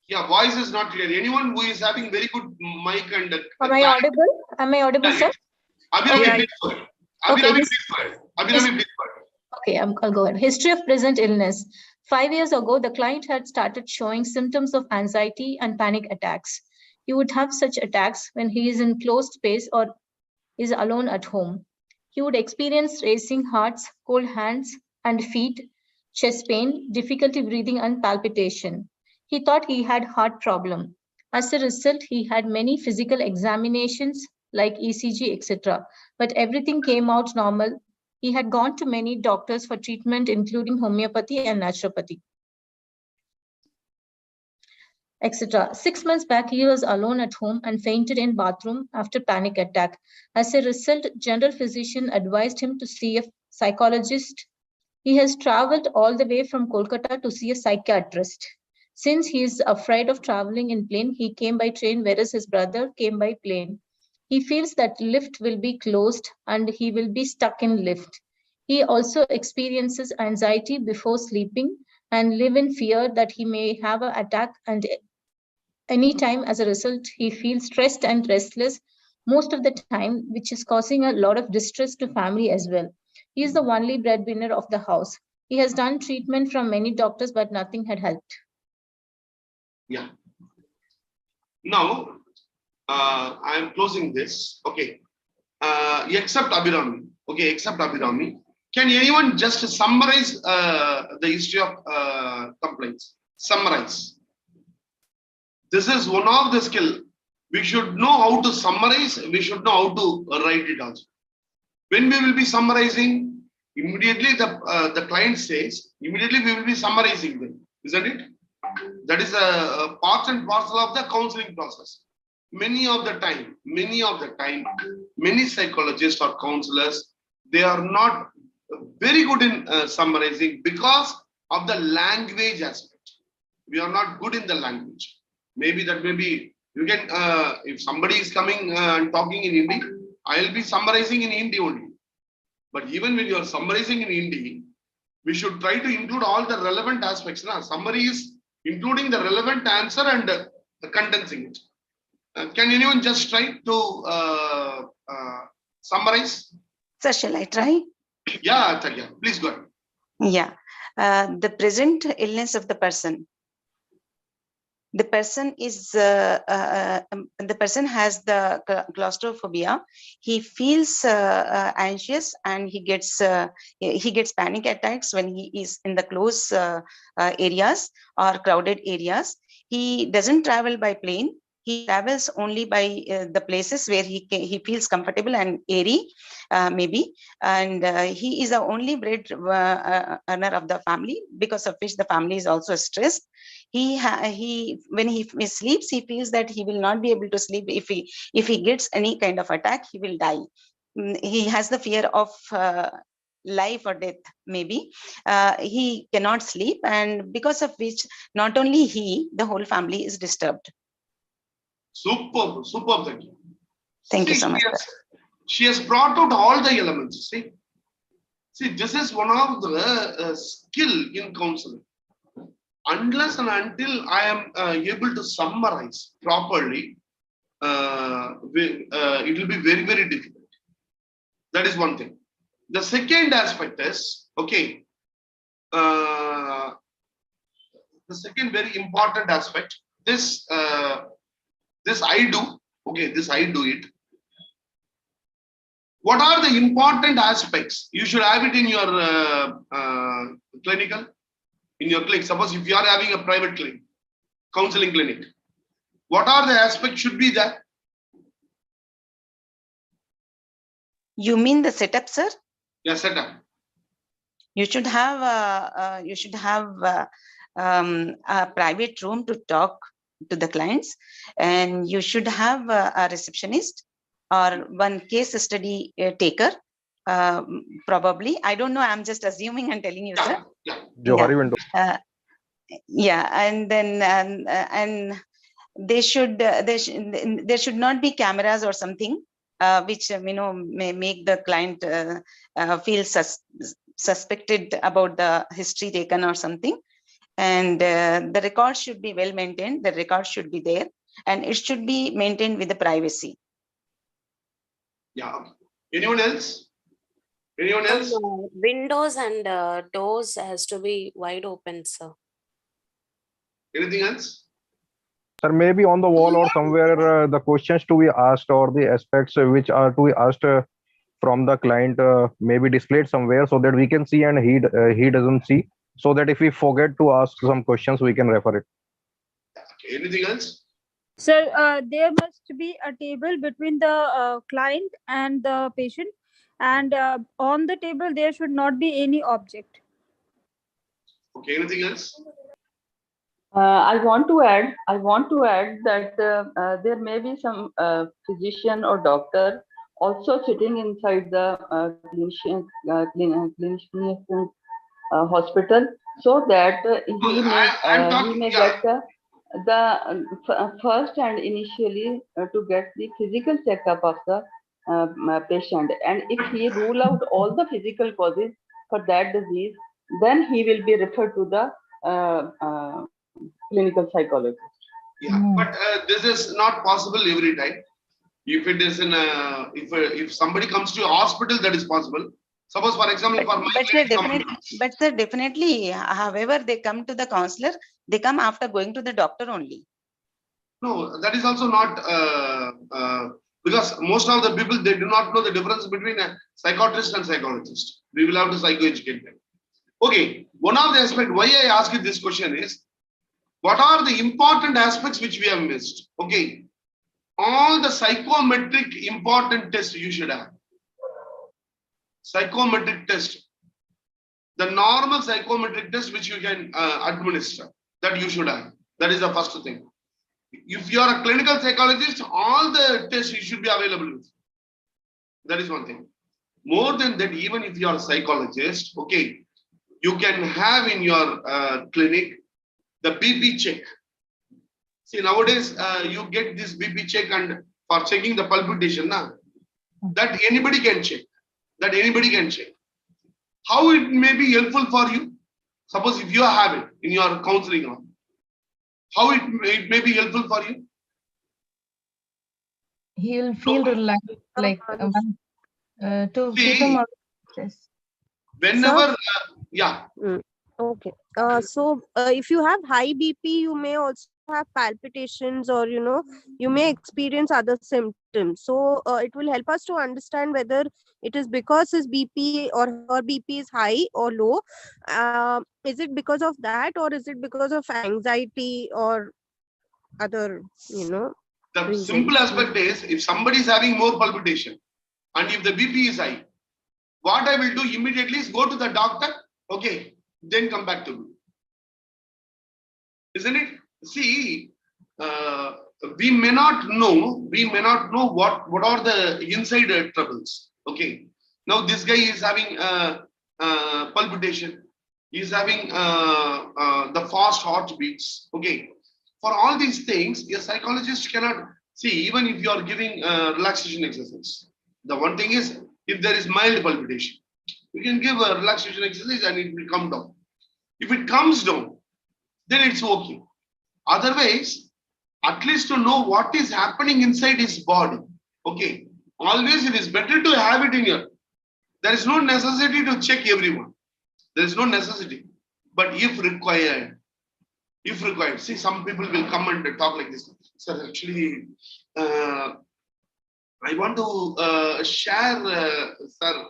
Yeah, voice is not clear. Anyone who is having very good mic and Am I audible? Am I audible, sir? Abhirami, Okay. please go ahead. Okay, Abhirami, this- please go ahead. Abhirami, please go ahead. Okay, I'll go ahead. History of present illness. 5 years ago, the client had started showing symptoms of anxiety and panic attacks. He would have such attacks when he is in closed space or is alone at home. He would experience racing hearts, cold hands and feet, chest pain, difficulty breathing and palpitation. He thought he had heart problem. As a result, he had many physical examinations like ECG, etc. But everything came out normal. He had gone to many doctors for treatment, including homeopathy and naturopathy, etc. 6 months back, he was alone at home and fainted in bathroom after panic attack. As a result, general physician advised him to see a psychologist. He has traveled all the way from Kolkata to see a psychiatrist. Since he is afraid of traveling in plane, he came by train, whereas his brother came by plane. He feels that lift will be closed and he will be stuck in lift. He also experiences anxiety before sleeping and live in fear that he may have an attack, and anytime as a result, he feels stressed and restless most of the time, which is causing a lot of distress to family as well. He is the only breadwinner of the house. He has done treatment from many doctors, but nothing had helped. Yeah. Now, I am closing this. Okay. Except Abhirami. Okay, except Abhirami. Can anyone just summarize the history of complaints? Summarize. This is one of the skill. We should know how to summarize. We should know how to write it also. When we will be summarizing, immediately the client says, immediately we will be summarizing them, isn't it? That is a part and parcel of the counseling process. Many of the time, many psychologists or counselors, they are not very good in summarizing because of the language aspect. We are not good in the language. Maybe you can, if somebody is coming and talking in Hindi, I'll be summarizing in Hindi only. But even when you are summarizing in Hindi, we should try to include all the relevant aspects. Summary is including the relevant answer and condensing it. Can anyone just try to summarize? Sir, shall I try? Yeah, Acharya, please go ahead. Yeah. The present illness of the person. The person is the person has the claustrophobia. He feels anxious and he gets panic attacks when he is in the close areas or crowded areas. He doesn't travel by plane. He travels only by the places where he feels comfortable and airy, maybe. And he is the only bread earner of the family, because of which the family is also stressed. When he sleeps, he feels that he will not be able to sleep. If he gets any kind of attack, he will die. He has the fear of life or death, maybe. He cannot sleep, and because of which not only he, the whole family is disturbed. Superb. Thank you so much. She has brought out all the elements. See, this is one of the skill in counseling. Unless and until I am able to summarize properly, it will be very, very difficult. That is one thing. The second aspect is, okay, the second very important aspect, this I do, okay, this I do it. What are the important aspects? You should have it in your clinical. In your clinic, suppose if you are having a private clinic, counseling clinic, what are the aspects should be there? You mean the setup, sir? Yeah, setup. You should have a private room to talk to the clients, and you should have a receptionist or one case study taker. Probably, I don't know. I'm just assuming and telling you, sir. Johari window. Yeah, and then and there should not be cameras or something which may make the client feel suspected about the history taken or something. And the record should be well maintained. The record should be there, and it should be maintained with the privacy. Yeah. Anyone else? Anyone else? Windows and doors has to be wide open, sir. Anything else? Sir, maybe on the wall or somewhere the questions to be asked or the aspects which are to be asked from the client may be displayed somewhere so that we can see and he doesn't see. So that if we forget to ask some questions, we can refer it. Okay. Anything else? Sir, there must be a table between the client and the patient, and on the table there should not be any object. Okay. Anything else? I want to add that there may be some physician or doctor also sitting inside the clinician hospital, so that he may get the first and initially to get the physical checkup of the patient, and if he rule out all the physical causes for that disease, then he will be referred to the clinical psychologist. Yeah, but this is not possible every time. If it is in if somebody comes to a hospital, that is possible. Suppose, for example, for my But definitely, however they come to the counselor, they come after going to the doctor only. No, that is also not because most of the people, they do not know the difference between a psychiatrist and psychologist. We will have to psychoeducate them. Okay, one of the aspects why I ask you this question is, what are the important aspects which we have missed? Okay, all the psychometric important tests you should have. Psychometric test, the normal psychometric test which you can administer, that you should have. That is the first thing. If you are a clinical psychologist, all the tests you should be available with. That is one thing. More than that, even if you are a psychologist, okay, you can have in your clinic the BP check. See, nowadays you get this BP check, and for checking the palpitation, that anybody can check. How it may be helpful for you? Suppose if you have it in your counseling room, how it may be helpful for you? He'll feel relaxed, like to keep him out of stress. Whenever, yeah. Okay. So if you have high BP, you may also have palpitations, or you may experience other symptoms. So it will help us to understand whether it is because his BP or her BP is high or low. Is it because of that, or is it because of anxiety or other, The reasons? simple aspect is, if somebody is having more palpitation and if the BP is high, what I will do immediately is go to the doctor, okay, then come back to me. Isn't it? See, we may not know what are the inside troubles. Okay. Now this guy is having palpitation. He is having the fast heartbeats. Okay. For all these things, a psychologist cannot see, even if you are giving relaxation exercise. The one thing is, if there is mild palpitation, you can give a relaxation exercise and it will come down. If it comes down, then it's okay. Otherwise, at least to know what is happening inside his body. Okay. Always it is better to have it in your. There is no necessity to check everyone. There is no necessity. But if required, see, some people will come and talk like this. Sir, actually, I want to share, sir.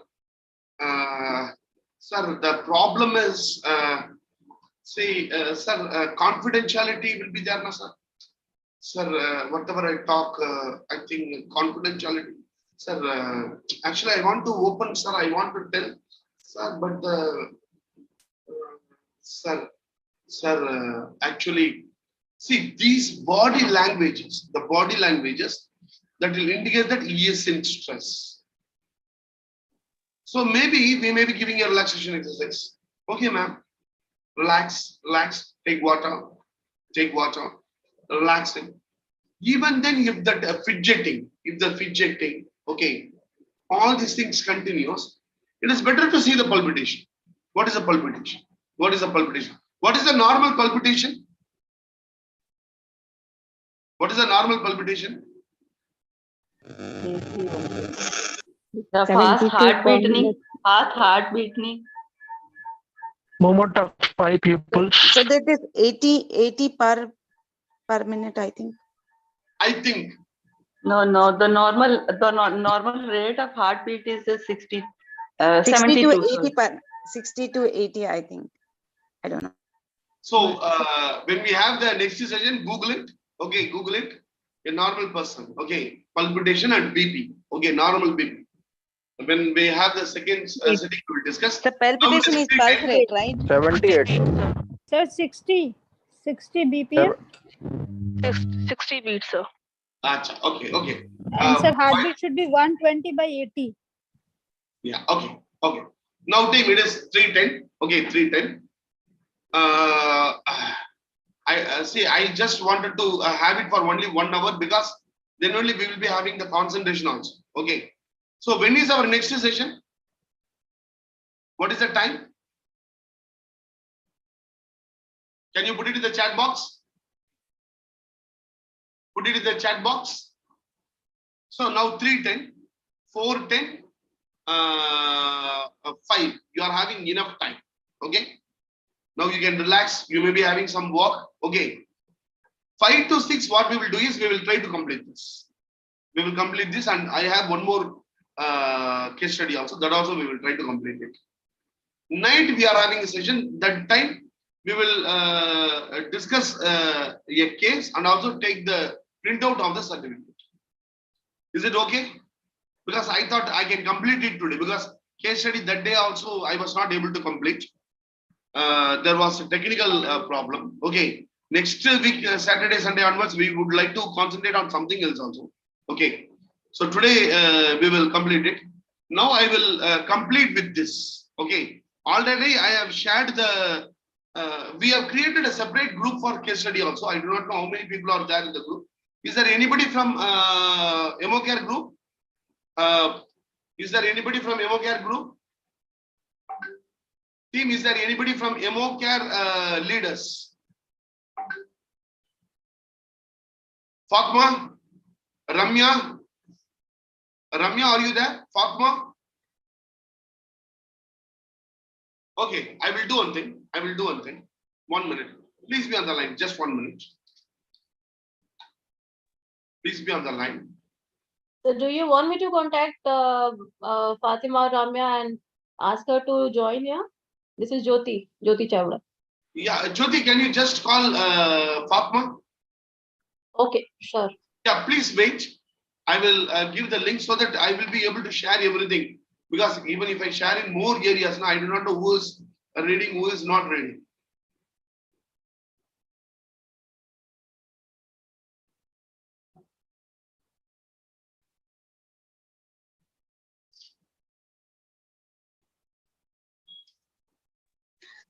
Sir, the problem is, sir, confidentiality will be there, no, sir. Sir, whatever I talk, I think confidentiality. Sir, actually, I want to open, sir. I want to tell, sir, but Sir, actually, see these body languages, the body languages that will indicate that he is in stress. So maybe we may be giving a relaxation exercise. Okay, ma'am, relax, take water, relax him. Even then, if that fidgeting, okay, all these things continues, it is better to see the palpitation. What is a palpitation? What is a palpitation? What is the normal palpitation? What is the normal palpitation? The fast heart beating. Movement of 5 people. So that is 80 per minute, I think. No, the normal rate of heartbeat is 60, 60 72. to 80 60 to 80, I think. I don't know. So when we have the next session, Google it. Okay, Google it. A normal person. Okay, palpitation and BP. Okay, normal BP. When we have the second sitting, we will discuss. The palpitation is pulse rate, right? 78. Sir, 60 BPM. 60 beats, sir. Achha, okay. And sir, heartbeat should be 120 by 80. Yeah, okay. Now time it is 3:10. Okay, 3:10. I just wanted to have it for only 1 hour because then only we will be having the concentration also. Okay. So when is our next session? What is the time? Can you put it in the chat box? Put it in the chat box. So now 3:10, 4:10, 5. You are having enough time. Okay. Now you can relax. You may be having some walk. Okay. 5 to 6, what we will do is we will try to complete this. We will complete this, and I have one more case study also. That also we will try to complete it. Night we are having a session. That time we will discuss a case and also take the printout of the certificate. Is it okay? Because I thought I can complete it today because case study that day also I was not able to complete. There was a technical problem. Okay. Next week, Saturday, Sunday onwards, we would like to concentrate on something else also. Okay. So today we will complete it. Now I will complete with this. Okay. Already I have shared the. We have created a separate group for case study also. I do not know how many people are there in the group. Is there anybody from Emocare group? Is there anybody from Emocare group? Team, is there anybody from Emocare leaders? Fatma? Ramya? Ramya, are you there? Fatma? Okay, I will do one thing. 1 minute. Please be on the line. Just 1 minute. Please be on the line. So do you want me to contact Fatima Ramya and ask her to join here? This is Jyoti Chawla. Yeah, Jyoti, can you just call Fatma? Okay, sure. Yeah, please wait. I will give the link so that I will be able to share everything. Because even if I share in more areas now, I do not know who is reading, who is not reading.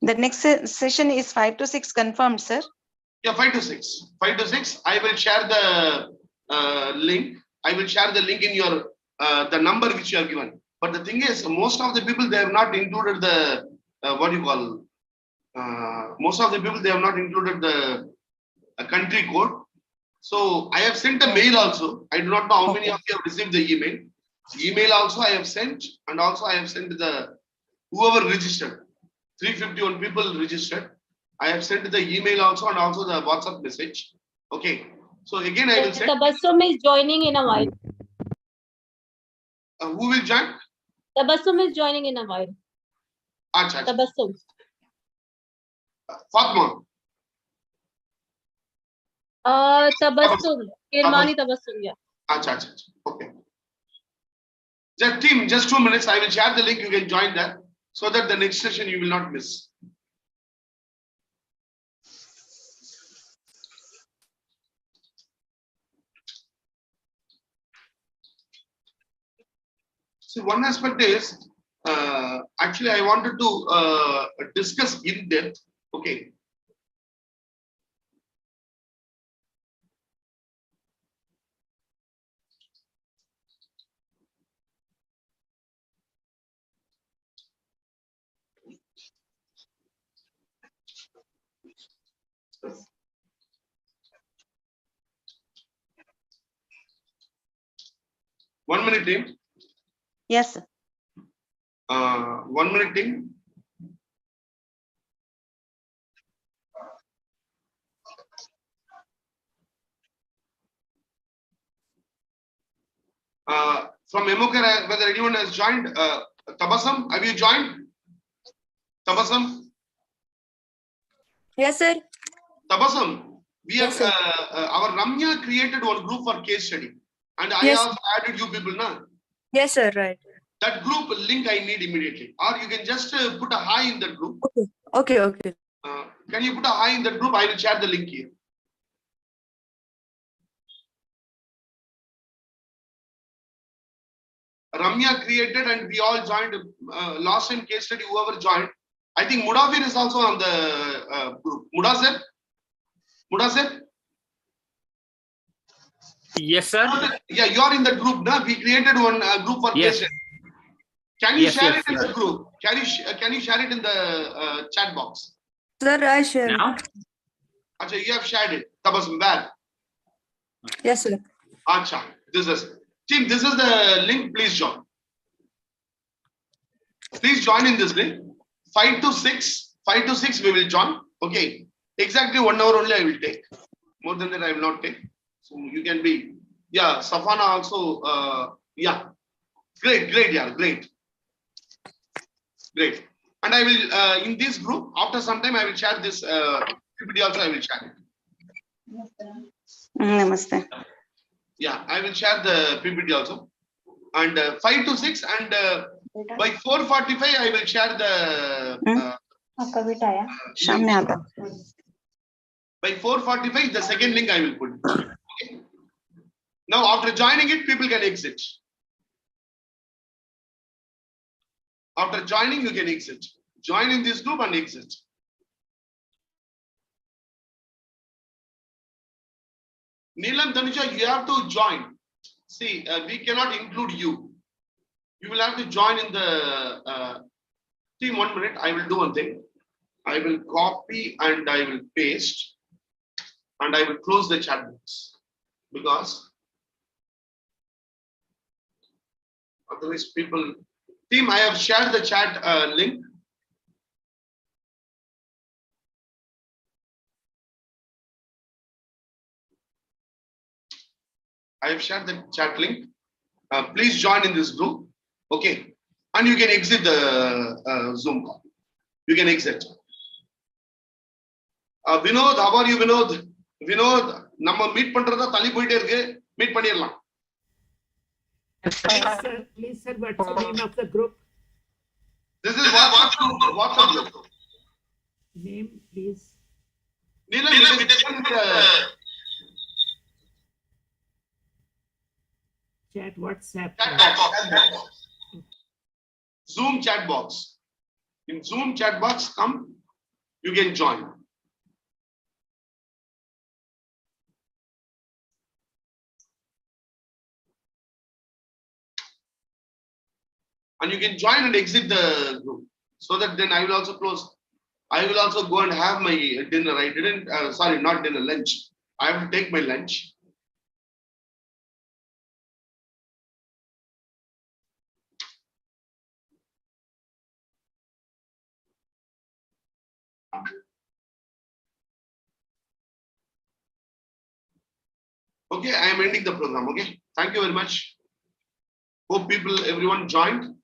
The next session is 5 to 6 confirmed, sir. Yeah, 5 to 6. 5 to 6. I will share the link. I will share the link in your the number which you have given. But the thing is, most of the people they have not included the what you call. Most of the people they have not included the country code. So I have sent a mail also. I do not know how many of you have received the email. Email also I have sent, and also I have sent the whoever registered. 351 people registered. I have sent the email also and also the WhatsApp message. Okay. So again, I will send. Tabassum is joining in a while. Who will join? Tabassum is joining in a while. Achha. Tabassum. Fatma. Tabassum. Kirmani Tabassum, yeah. Achha. Okay. Just team, just 2 minutes. I will share the link. You can join that so that the next session you will not miss. So one aspect is actually I wanted to discuss in depth. Okay. One minute, team. Yes, sir. 1 minute, team. From Emocare, whether anyone has joined, Tabasam, have you joined? Tabasam? Yes, sir. Tabasam, we Yes, have, sir. our Ramya created one group for case study. And I Yes. also added you people, na? Yes, sir. Right. That group link I need immediately. Or you can just put a hi in that group. Okay. Can you put a hi in that group? I will share the link here. Ramya created and we all joined. Last time case study, whoever joined. I think Mudafir is also on the group. Mudasir? Mudasir? Yes, sir. Yeah, you are in the group. Na? We created one group for Yes. case study. Can you Yes, share yes, it in yes. the group? Can you share it in the chat box? Sir, I share. Now? Acha, you have shared it. Tabasum, where? Yes, sir. Acha, this is team. This is the link. Please join. Please join in this link. 5 to 6. 5 to 6 we will join. Okay. Exactly 1 hour only I will take. More than that I will not take. So you can be. Yeah, Safana also. Yeah. Great. Yeah. Great. And I will in this group after some time I will share this PPT also. I will share it. Namaste. Yeah, I will share the PPT also. And 5 to 6 and by 4:45 I will share the. Sham mein aata. By 4:45 the second link I will put. Okay. Now after joining it, people can exit. After joining, you can exit. Join in this group and exit. Neelam, Tanisha, you have to join. See, we cannot include you. You will have to join in the team. 1 minute. I will do one thing. I will copy and I will paste and I will close the chat box because otherwise people. Team, I have shared the chat link. I have shared the chat link. Please join in this group. Okay. And you can exit the Zoom call. You can exit. Vinod, how are you, Vinod? Vinod, நம்ம meet பண்றதா தள்ளி போயிட்டே இருக்கு. Meet பண்ணிரலாம். Please, sir, what's the name of the group? This is WhatsApp group. Name, please. Neelam, it is Chat WhatsApp. Zoom chat box. In Zoom chat box, come, you can join. And you can join and exit the group. So that then I will also close. I will also go and have my dinner. I didn't, sorry, not dinner, lunch. I have to take my lunch. Okay, I am ending the program. Okay, thank you very much. Hope people, everyone joined.